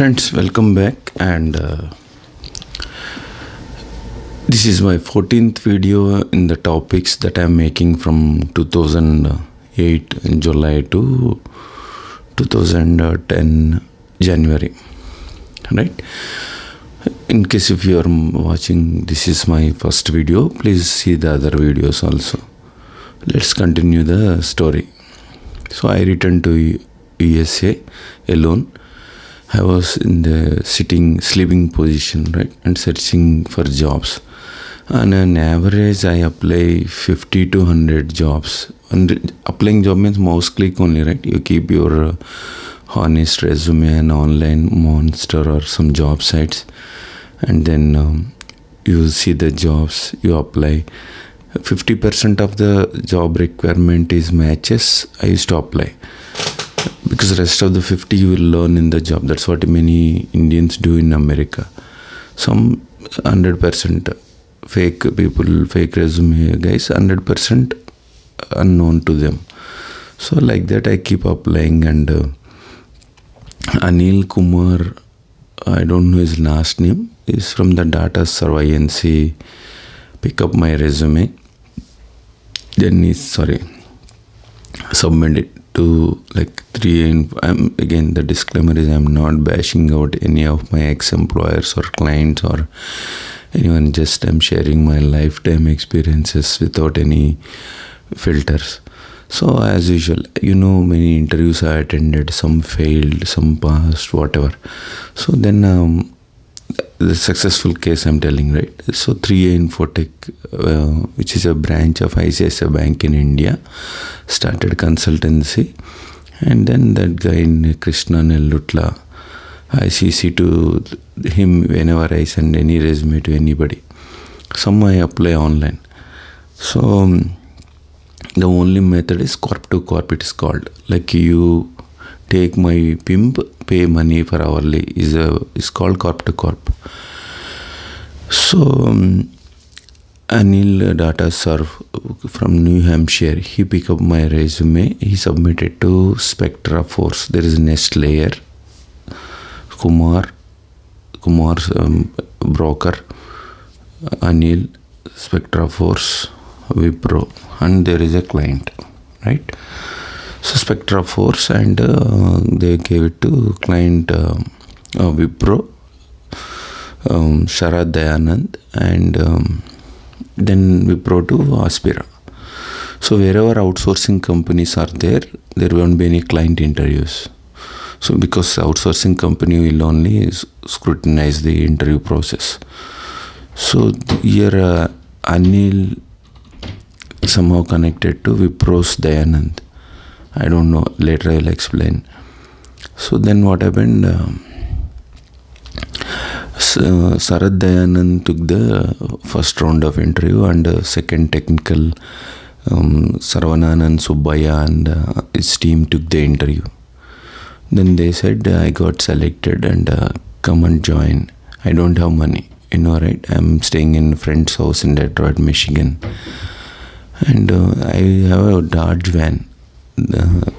Friends, welcome back, and this is my 14th video in the topics that I'm making from 2008 in July to 2010 January, right? In case if you are watching, this is my first video, please see the other videos also. Let's continue the story. So I returned to U.S.A. alone. I was in the sleeping position, right, and searching for jobs. On an average, I apply 50 to 100 jobs. And applying job means mouse click only, right? You keep your honest resume and online monster or some job sites, and then you see the jobs you apply. 50% of the job requirement is matches. I used to apply. Because the rest of the 50 you will learn in the job. That's what many Indians do in America. Some 100% fake people, fake resume guys, 100% unknown to them. So like that I keep applying, and Anil Kumar, I don't know his last name, is from the data server INC, pick up my resume. Then submit it to like 3. And again, the disclaimer is I'm not bashing out any of my ex-employers or clients or anyone. Just I'm sharing my lifetime experiences without any filters. So as usual, many interviews I attended, some failed, some passed, whatever. So then the successful case I'm telling, right? So 3A Infotech, which is a branch of ICICI Bank in India, started consultancy, and then that guy in Krishna Nellutla, I CC to him whenever I send any resume to anybody. Some I apply online. So the only method is corp to corp, it is called. Like you take my pimp, pay money for hourly, is called corp to corp. So Anil Data Serve from New Hampshire, he picked up my resume, he submitted to Spectra Force. There is a next layer, Kumar's broker, Anil, Spectra Force, Wipro, and there is a client, right? So Spectra Force, and they gave it to client Wipro, Sharad Dayanand, and then Wipro to Aspira. So wherever outsourcing companies are there won't be any client interviews. So because outsourcing company will only scrutinize the interview process. So here Anil somehow connected to Wipro's Dayanand. I don't know, later I'll explain. So then what happened, Sharad Dayanand took the first round of interview, and second technical, Sarvananand Subbaya and his team took the interview. Then they said, I got selected and come and join. I don't have money, right? I'm staying in a friend's house in Detroit, Michigan. And I have a Dodge van,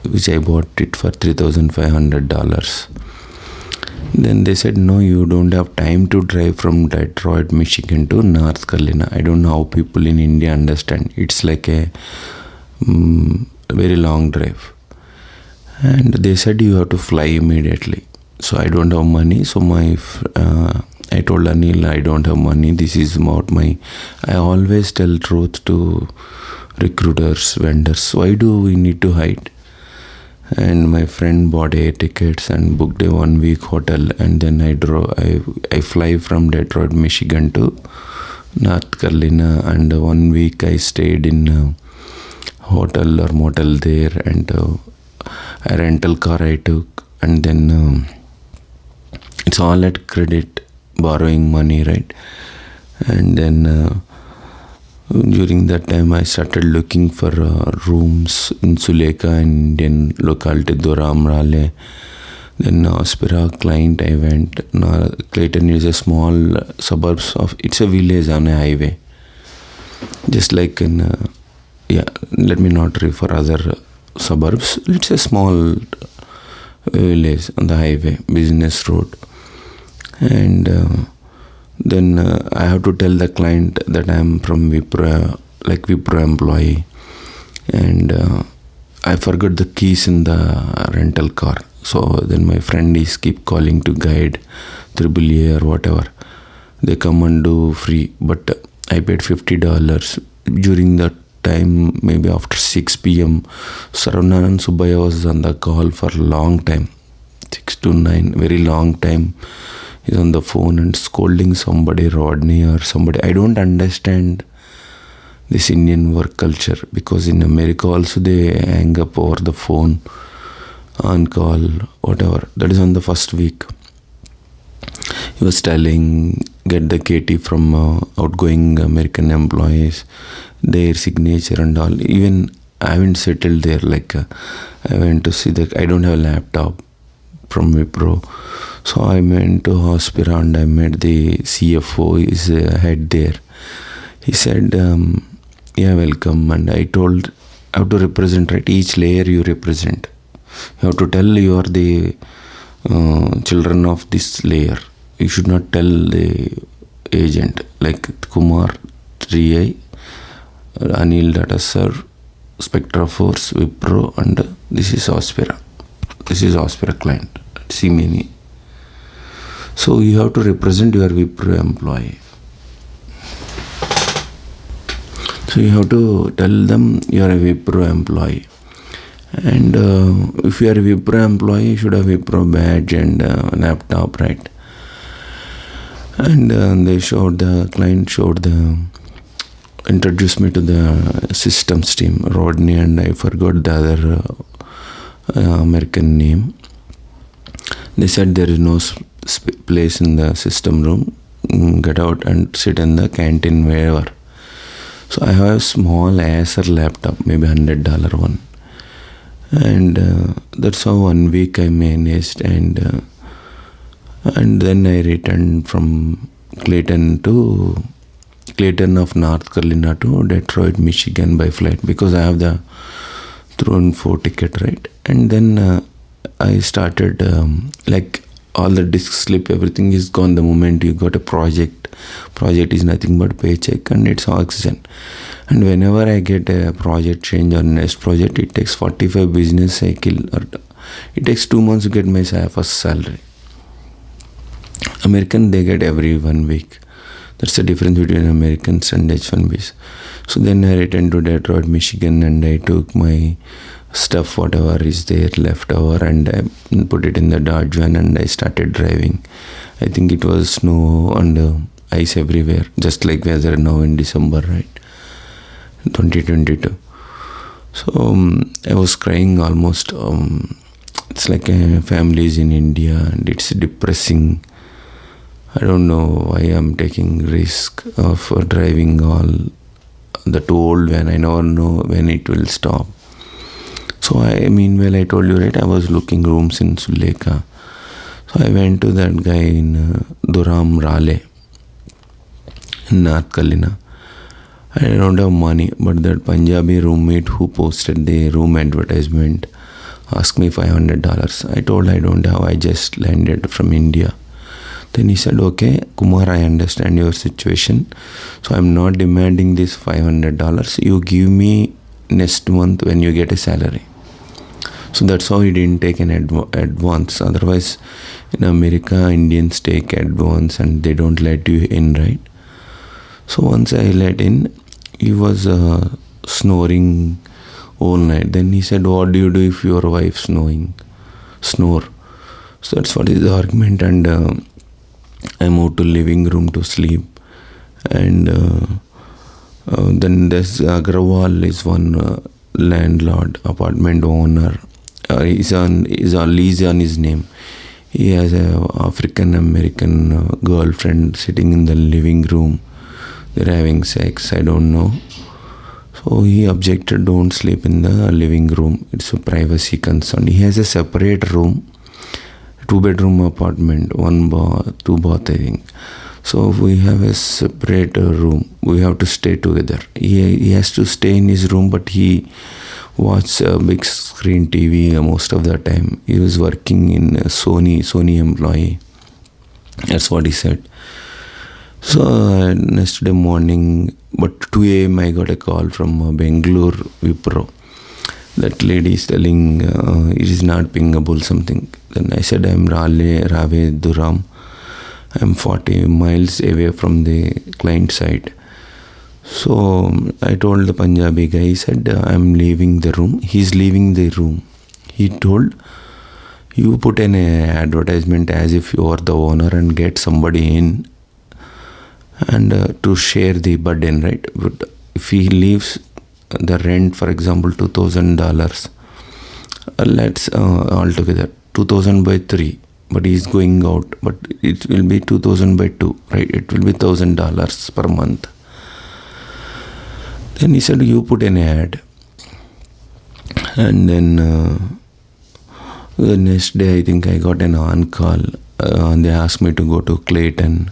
which I bought it for $3,500. Then they said, no, you don't have time to drive from Detroit, Michigan to North Carolina. I don't know how people in India understand. It's like a very long drive. And they said you have to fly immediately. So I don't have money. So I told Anil, I don't have money. This is about I always tell truth to recruiters, vendors. Why do we need to hide? And my friend bought air tickets and booked a 1-week hotel, and then I fly from Detroit, Michigan to North Carolina, and 1 week I stayed in a hotel or motel there, and a rental car I took, and then it's all at credit, borrowing money, right? And then during that time I started looking for rooms in Suleka, Indian locality Doramrale. Then Aspira client I went. Clayton is a small suburbs of, it's a village on a highway. Just like in, let me not refer other suburbs. It's a small village on the highway, business road. And then I have to tell the client that I am from Wipro, like Wipro employee, and I forgot the keys in the rental car. So then my friend is keep calling to guide AAA or whatever. They come and do free, but I paid $50 during that time. Maybe after 6 p.m. Saravnan Subbaya was on the call for a long time, 6 to 9, very long time. He's on the phone and scolding somebody, Rodney or somebody. I don't understand this Indian work culture, because in America also they hang up over the phone, on call, whatever. That is on the first week. He was telling, get the KT from outgoing American employees, their signature and all. Even I haven't settled there. Like I went to see that I don't have a laptop from Wipro. So I went to Hospira and I met the CFO, is head there. He said, yeah, welcome. And I told, I have to represent, right? Each layer you represent. You have to tell you are the children of this layer. You should not tell the agent, like Kumar, 3I, Anil Data Serve, Spectra Force, Wipro, and this is Hospira. This is Hospira client. See many. So you have to represent your Wipro employee. So you have to tell them you are a Wipro employee. And if you are a Wipro employee, you should have Wipro badge and laptop, right? And they showed, the client showed introduced me to the systems team, Rodney, and I forgot the other American name. They said there is no place in the system room. Get out and sit in the canteen wherever. So I have a small Acer laptop, maybe $100 one. And that's how 1 week I managed. And then I returned from Clayton of North Carolina to Detroit, Michigan by flight, because I have the through and 4 ticket, right? And then I started like all the disk slip, everything is gone the moment you got a project. Project is nothing but paycheck and it's oxygen. And whenever I get a project change or next project, it takes 45 business cycle, or it takes 2 months to get my first salary. American, they get every 1 week. That's the difference between Americans and H1Bs. So then I returned to Detroit, Michigan, and I took my stuff, whatever is there left over, and I put it in the Dodge van and I started driving. I think it was snow and ice everywhere, just like weather now in December, right? 2022. So I was crying almost. It's like a family is in India and it's depressing. I don't know why I'm taking risk of driving all the too old van. I never know when it will stop. So meanwhile, I told you, right, I was looking rooms in Suleka. So I went to that guy in Durham, Raleigh, in North Carolina. I don't have money, but that Punjabi roommate who posted the room advertisement asked me $500. I told I don't have, I just landed from India. Then he said, okay, Kumar, I understand your situation. So I'm not demanding this $500. You give me next month when you get a salary. So that's how he didn't take an advance. Otherwise, in America, Indians take advance and they don't let you in, right? So once I let in, he was snoring all night. Then he said, what do you do if your wife snore? So that's what is the argument. And I moved to living room to sleep. And then there's Agrawal is one landlord, apartment owner. Is on lease on his name. He has a African American girlfriend sitting in the living room. They're having sex, I don't know. So he objected, don't sleep in the living room. It's a privacy concern. He has a separate room, 2-bedroom apartment, 2 bath, I think. So we have a separate room. We have to stay together. He has to stay in his room, but he watches a big screen TV most of the time. He was working in Sony employee. That's what he said. So next day morning, but 2 a.m. I got a call from Bangalore Wipro. That lady is telling it is not pingable something. Then I said I'm Rave Duram. I'm 40 miles away from the client side. So I told the Punjabi guy, he said I'm leaving the room. He's leaving the room. He told, you put an advertisement as if you are the owner and get somebody in and to share the burden, right? But if he leaves the rent, for example, $2,000, let's altogether 2,000 by 3, but he's going out, but it will be 2,000 by 2, right? It will be $1,000 per month. Then he said, you put an ad. And then the next day, I think I got an on-call. They asked me to go to Clayton.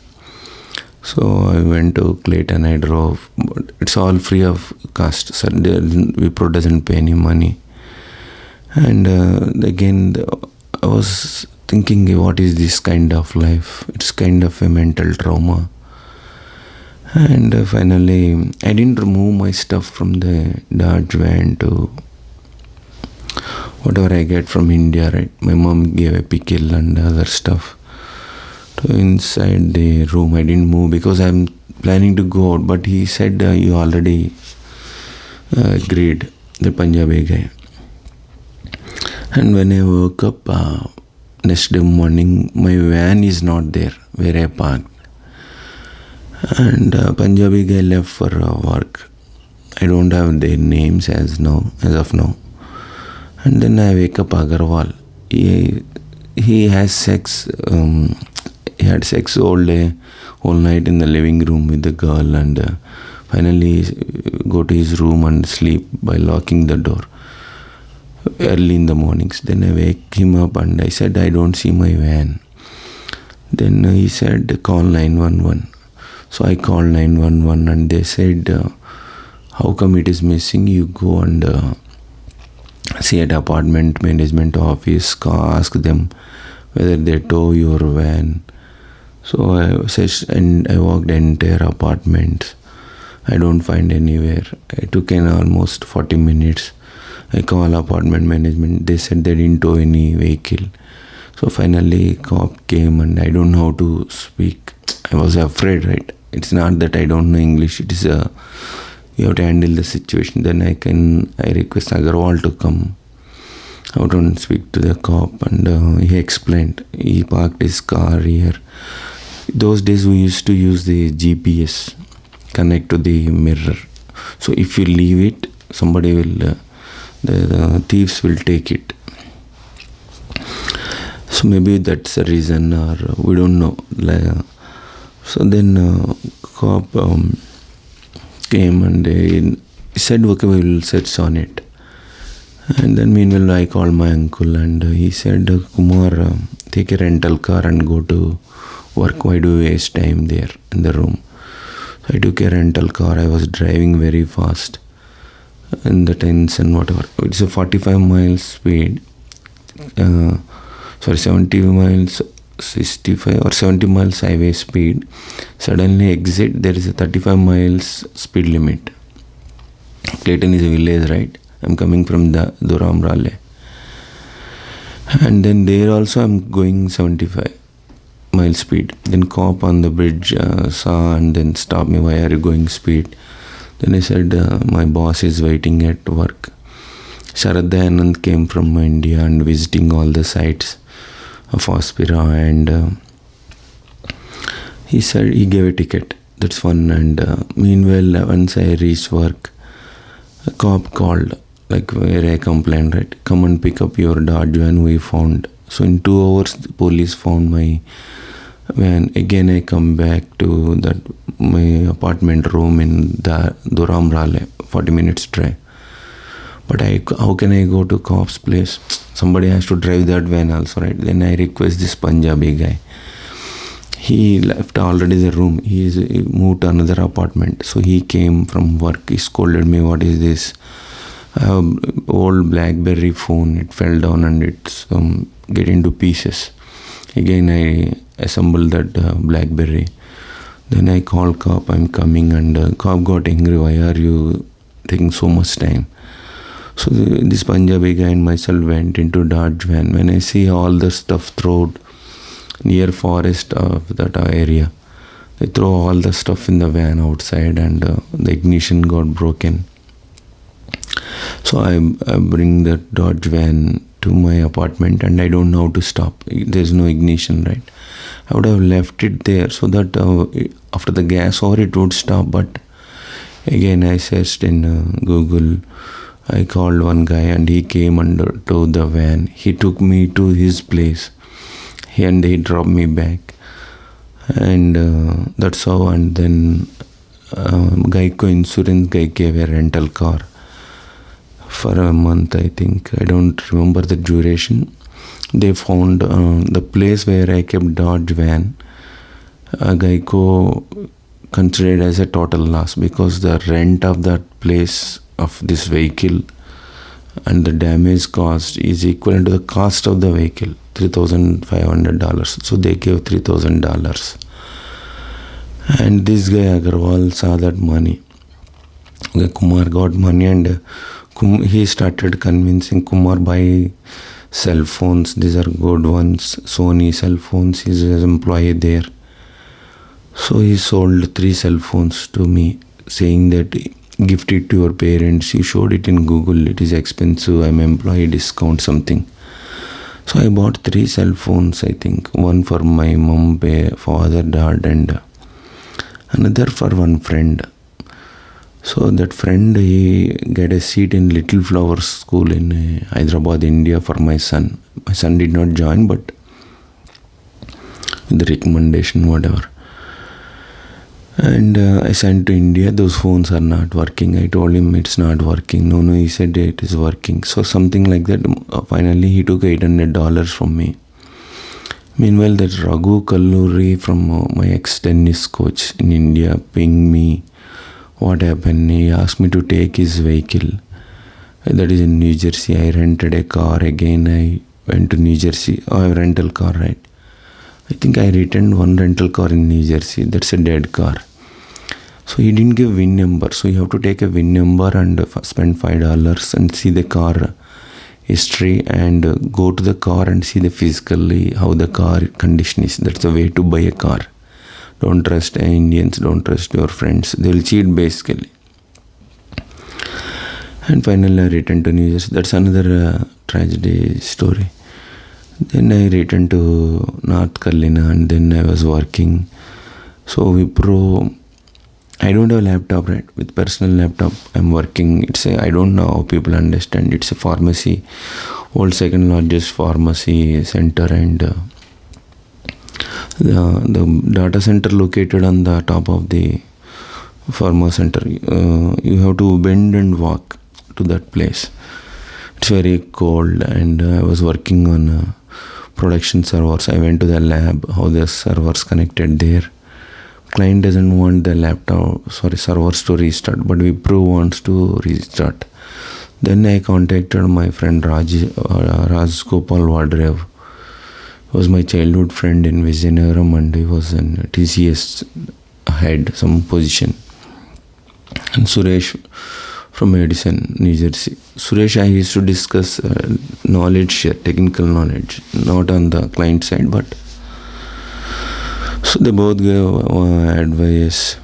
So I went to Clayton, I drove. But it's all free of cost. So Wipro doesn't pay any money. And again, I was thinking, what is this kind of life? It's kind of a mental trauma. And finally, I didn't remove my stuff from the Dodge van to whatever I get from India, right? My mom gave a pickle and other stuff to inside the room. I didn't move because I'm planning to go out, but he said you already agreed, the Punjabi guy. And when I woke up next day morning, my van is not there where I parked. And Punjabi guy left for work. I don't have their names as of now. And then I wake up Agarwal. He has sex. He had sex all night in the living room with the girl, and finally go to his room and sleep by locking the door early in the mornings. Then I wake him up and I said, I don't see my van. Then he said, call 911. So I called 911 and they said, how come it is missing? You go and see at apartment management office, ask them whether they tow your van. So I searched and I walked the entire apartment. I don't find anywhere. I took almost 40 minutes. I called apartment management. They said they didn't tow any vehicle. So finally cop came and I don't know how to speak. I was afraid, right? It's not that I don't know English. It is you have to handle the situation. Then I request Agarwal to come out and speak to the cop, and he explained. He parked his car here. Those days we used to use the GPS, connect to the mirror. So if you leave it, somebody will, the thieves will take it. So maybe that's the reason, or we don't know. So then cop came and he said, okay, we will search on it. And then meanwhile I called my uncle and he said, Kumar, take a rental car and go to work. Why do you waste time there in the room? So I took a rental car. I was driving very fast in the tens and whatever. It's a 45 miles speed. 70 miles, 65 or 70 miles highway speed. Suddenly exit, there is a 35 miles speed limit. Clayton is a village, right? I'm coming from the Duram Raleigh. And then there also I'm going 75 mile speed. Then cop on the bridge saw and then stopped me. Why are you going speed? Then I said, my boss is waiting at work. Sharad Dayanand came from India and visiting all the sites of Aspira, and he said he gave a ticket. That's one. And meanwhile, once I reached work, a cop called, like where I complained, right? Come and pick up your Dodge van we found. So in 2 hours, the police found my van. Again, I come back to my apartment room in the Duram Raleigh, 40 minutes drive. But how can I go to cop's place? Somebody has to drive that van also, right? Then I request this Punjabi guy. He left already the room. He moved to another apartment. So he came from work. He scolded me, what is this? I have old BlackBerry phone. It fell down and it's get into pieces. Again, I assembled that BlackBerry. Then I called cop, I'm coming, and cop got angry. Why are you taking so much time? So this Punjabi guy and myself went into Dodge van. When I see all the stuff thrown near forest of that area, they throw all the stuff in the van outside, and the ignition got broken. So I bring that Dodge van to my apartment, and I don't know how to stop. There's no ignition, right? I would have left it there so that after the gas or it would stop. But again, I searched in Google. I called one guy, and he came to the van. He took me to his place, and he dropped me back. And that's how. And then Geico insurance guy gave a rental car for a month, I think. I don't remember the duration. They found the place where I kept Dodge van. Geico considered as a total loss because the rent of that place of this vehicle and the damage cost is equivalent to the cost of the vehicle, $3,500. So they gave $3,000. And this guy Agarwal saw that money. Kumar got money, and he started convincing Kumar buy cell phones. These are good ones, Sony cell phones. He's an employee there. So he sold 3 cell phones to me, saying that gift it to your parents. You showed it in Google. It is expensive. I'm employee discount something. So I bought 3 cell phones, I think. One for my mom, father, dad, and another for one friend. So that friend, he got a seat in Little Flower School in Hyderabad, India for my son. My son did not join, but with the recommendation, whatever. And I sent to India. Those phones are not working. I told him it's not working. No, he said it is working. So something like that. Finally, he took $800 from me. Meanwhile, that Raghu Kalluri from my ex-tennis coach in India pinged me. What happened? He asked me to take his vehicle. That is in New Jersey. I rented a car. Again, I went to New Jersey. I rental car, right? I think I returned one rental car in New Jersey. That's a dead car. So he didn't give VIN number. So you have to take a VIN number and spend $5 and see the car history and go to the car and see the physically how the car condition is. That's the way to buy a car. Don't trust Indians. Don't trust your friends. They will cheat basically. And finally I returned to New Jersey. That's another tragedy story. Then I returned to North Carolina, and then I was working. So Wipro, I don't have a laptop, right? With personal laptop, I'm working. I don't know how people understand. It's a pharmacy, world second largest pharmacy center, and the data center located on the top of the pharma center. You have to bend and walk to that place. It's very cold, and I was working on production servers. I went to the lab, how the servers connected there. Client doesn't want the servers to restart, but Wipro wants to restart. Then I contacted my friend Raj Gopal Vadrev. He was my childhood friend in Vizianagaram, and he was in TCS head, some position. And Suresh from Edison, New Jersey. Suresh, I used to discuss knowledge share, technical knowledge, not on the client side, but so they both gave advice.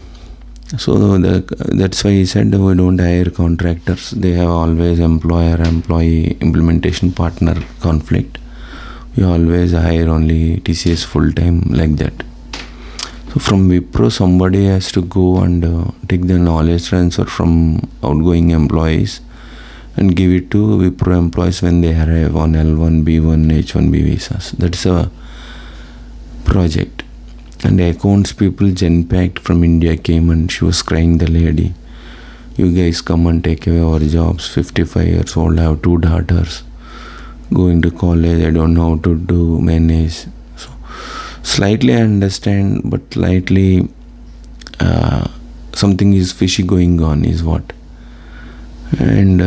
So that's why he said we don't hire contractors. They have always employer-employee implementation partner conflict. We always hire only TCS full-time, like that. So from Wipro, somebody has to go and take the knowledge transfer from outgoing employees and give it to Wipro employees when they arrive on L1, B1, H1B visas. That's a project. And the accounts people, Genpact from India came, and she was crying, the lady. You guys come and take away our jobs. 55 years old, I have 2 daughters. Going to college, I don't know how to do manage. So slightly I understand, but slightly something is fishy going on is what. And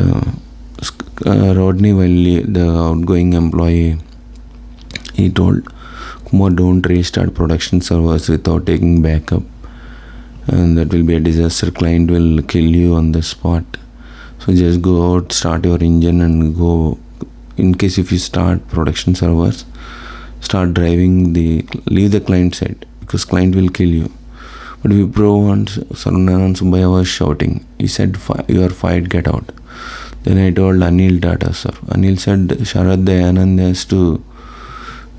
Rodney Wiley, the outgoing employee, he told, Kumar, don't restart production servers without taking backup, and that will be a disaster. Client will kill you on the spot. So just go out, start your engine and go. In case if you start production servers, start driving leave the client side, because client will kill you. But Wipro once, Sarunanand Subbaya was shouting. He said, you are fired, get out. Then I told Anil Tata, sir. Anil said, Sharad Dayanand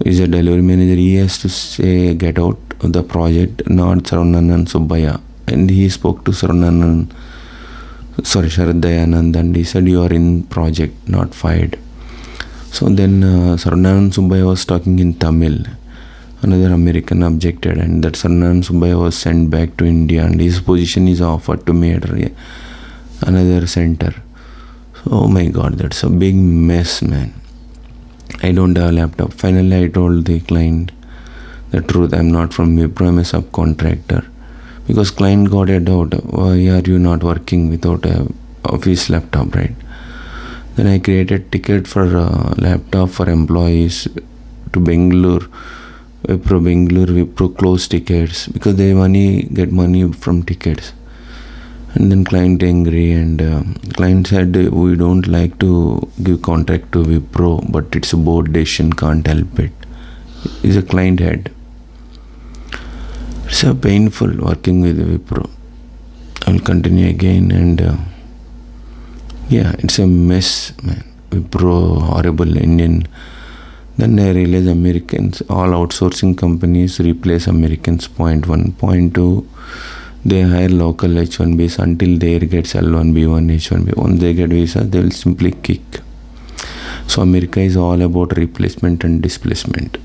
is a delivery manager. He has to say, get out of the project, not Sarunanand Subbaya. And he spoke to Sharad Dayanand, and he said, you are in project, not fired. So then Sarunanand Subbaya was talking in Tamil. Another American objected, and that Sarunanand Subbaya was sent back to India, and his position is offered to another center. So, oh my God, that's a big mess, man. I don't have a laptop. Finally, I told the client the truth. I'm not from Wipro, I'm a subcontractor. Because client got a doubt. Why are you not working without a office laptop, right? Then I created ticket for a laptop for employees to Bangalore. Wipro close tickets because they get money from tickets. And then client angry, and client said, we don't like to give contract to Wipro, but it's a board decision, can't help it. Is a client head. It's a painful working with Wipro. I will continue again, and it's a mess, man. Wipro, horrible Indian. Then I realized Americans, all outsourcing companies replace Americans. Point 1. Point 2, they hire local H1Bs until there gets L1, B1, H1B. Once they get visa, they will simply kick. So America is all about replacement and displacement.